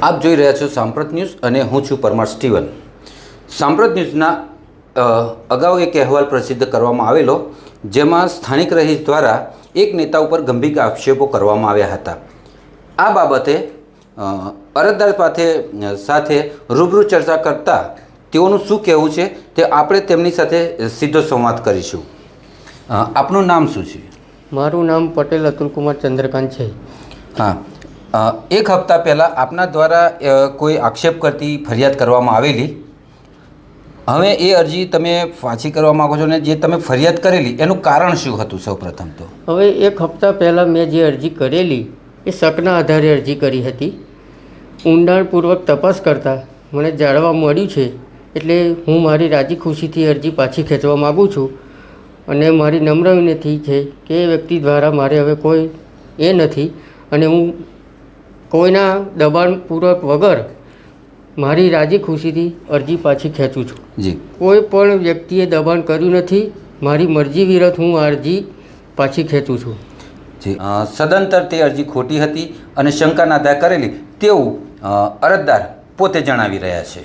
આપ જોઈ રહ્યા છો સાંપ્રત ન્યૂઝ અને હું છું પરમાર સ્ટીવન। સાંપ્રત ન્યૂઝના અગાઉ એક અહેવાલ પ્રસિદ્ધ કરવામાં આવેલો, જેમાં સ્થાનિક રહીશ દ્વારા એક નેતા ઉપર ગંભીર આક્ષેપો કરવામાં આવ્યા હતા। આ બાબતે અરજદાર સાથે રૂબરૂ ચર્ચા કરતા તેઓનું શું કહેવું છે તે આપણે તેમની સાથે સીધો સંવાદ કરીશું। આપનું નામ શું છે? મારું નામ પટેલ અતુલકુમાર ચંદ્રકાંત છે। હા, એક હપ્તા પહેલાં આપના દ્વારા કોઈ આક્ષેપ કરતી ફરિયાદ કરવામાં આવેલી। હવે એ અરજી તમે પાછી કરવા માગો છો ને જે તમે ફરિયાદ કરેલી એનું કારણ શું હતું? સૌપ્રથમ તો હવે એક હપ્તા પહેલાં મેં જે અરજી કરેલી એ શકના આધારે અરજી કરી હતી। ઊંડાણપૂર્વક તપાસ કરતાં મને જાણવા મળ્યું છે, એટલે હું મારી રાજી ખુશીથી અરજી પાછી ખેંચવા માગું છું અને મારી નમ્ર વિનંતી છે કે એ વ્યક્તિ દ્વારા મારે હવે કોઈ એ નથી અને હું કોઈના દબાણપૂર્વક વગર મારી રાજી ખુશીથી અરજી પાછી ખેંચું છું। જી, કોઈ પણ વ્યક્તિએ દબાણ કર્યું નથી, મારી મરજી વિરુદ્ધ હું આ અરજી પાછી ખેંચું છું। જી, સદંતર તે અરજી ખોટી હતી અને શંકાના આધારે કરેલી તેવું અરજદાર પોતે જણાવી રહ્યા છે।